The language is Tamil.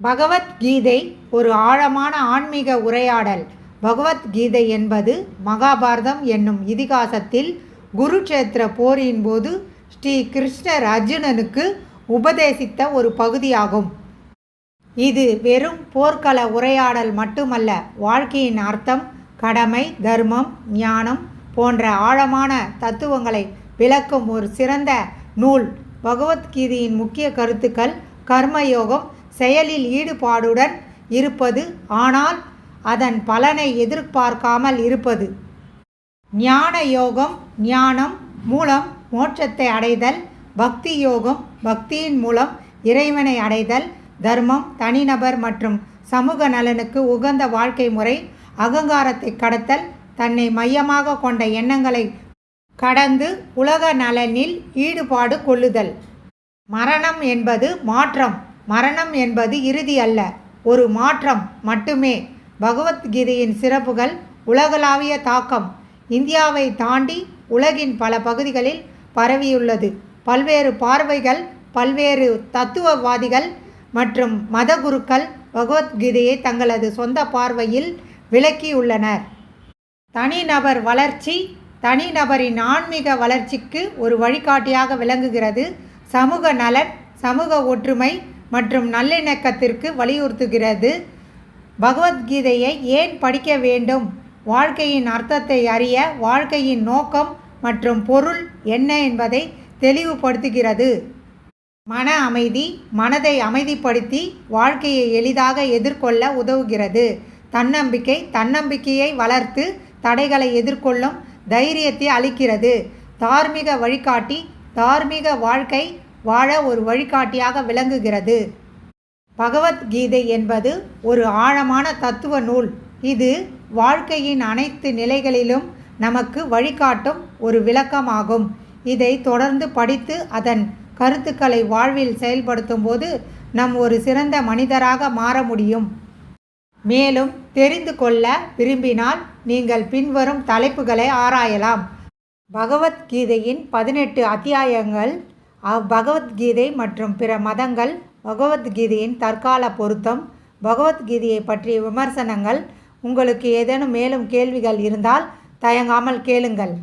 பகவத்கீதை ஒரு ஆழமான ஆன்மீக உரையாடல். பகவத்கீதை என்பது மகாபாரதம் என்னும் இதிகாசத்தில் குருட்சேத்திர போரின் போது ஸ்ரீ கிருஷ்ணர் அர்ஜுனனுக்கு உபதேசித்த ஒரு பகுதியாகும். இது வெறும் போர்க்கள உரையாடல் மட்டுமல்ல, வாழ்க்கையின் அர்த்தம், கடமை, தர்மம், ஞானம் போன்ற ஆழமான தத்துவங்களை விளக்கும் ஒரு சிறந்த நூல். பகவத்கீதையின் முக்கிய கருத்துக்கள்: கர்மயோகம், செயலில் ஈடுபாடுடன் இருப்பது, ஆனால் அதன் பலனை எதிர்பார்க்காமல் இருப்பது. ஞான யோகம், ஞானம் மூலம் மோட்சத்தை அடைதல். பக்தி யோகம், பக்தியின் மூலம் இறைவனை அடைதல். தர்மம், தனிநபர் மற்றும் சமூக நலனுக்கு உகந்த வாழ்க்கை முறை. அகங்காரத்தை கடத்தல், தன்னை மையமாக கொண்ட எண்ணங்களை கடந்து உலக நலனில் ஈடுபாடு கொள்ளுதல். மரணம் என்பது மாற்றம். மரணம் என்பது இறுதி அல்ல, ஒரு மாற்றம் மட்டுமே. பகவத்கீதையின் சிறப்புகள்: உலகளாவிய தாக்கம், இந்தியாவை தாண்டி உலகின் பல பகுதிகளில் பரவியுள்ளது. பல்வேறு பார்வைகள், பல்வேறு தத்துவவாதிகள் மற்றும் மத குருக்கள் பகவத்கீதையை தங்களது சொந்த பார்வையில் விளக்கியுள்ளனர். தனிநபர் வளர்ச்சி, தனிநபரின் ஆன்மீக வளர்ச்சிக்கு ஒரு வழிகாட்டியாக விளங்குகிறது. சமூக நலன், சமூக ஒற்றுமை மற்றும் நல்லிணக்கத்திற்கு வலியுறுத்துகிறது. பகவத்கீதையை ஏன் படிக்க வேண்டும்? வாழ்க்கையின் அர்த்தத்தை அறிய, வாழ்க்கையின் நோக்கம் மற்றும் பொருள் என்ன என்பதை தெளிவுபடுத்துகிறது. மன அமைதி, மனதை அமைதிப்படுத்தி வாழ்க்கையை எளிதாக எதிர்கொள்ள உதவுகிறது. தன்னம்பிக்கை, தன்னம்பிக்கையை வளர்த்து தடைகளை எதிர்கொள்ளும் தைரியத்தை அளிக்கிறது. தார்மீக வழிகாட்டி, தார்மீக வாழ்க்கை வாழ ஒரு வழிகாட்டியாக விளங்குகிறது. பகவத்கீதை என்பது ஒரு ஆழமான தத்துவ நூல். இது வாழ்க்கையின் அனைத்து நிலைகளிலும் நமக்கு வழிகாட்டும் ஒரு விளக்கமாகும். இதை தொடர்ந்து படித்து அதன் கருத்துக்களை வாழ்வில் செயல்படுத்தும் போது நாம் ஒரு சிறந்த மனிதராக மாற முடியும். மேலும் தெரிந்து கொள்ள விரும்பினால் நீங்கள் பின்வரும் தலைப்புகளை ஆராயலாம். பகவத்கீதையின் 18 அத்தியாயங்கள், பகவத்கீதை மற்றும் பிற மதங்கள், பகவத்கீதையின் தற்கால பொருத்தம், பகவத்கீதையை பற்றிய விமர்சனங்கள். உங்களுக்கு ஏதேனும் மேலும் கேள்விகள் இருந்தால் தயங்காமல் கேளுங்கள்.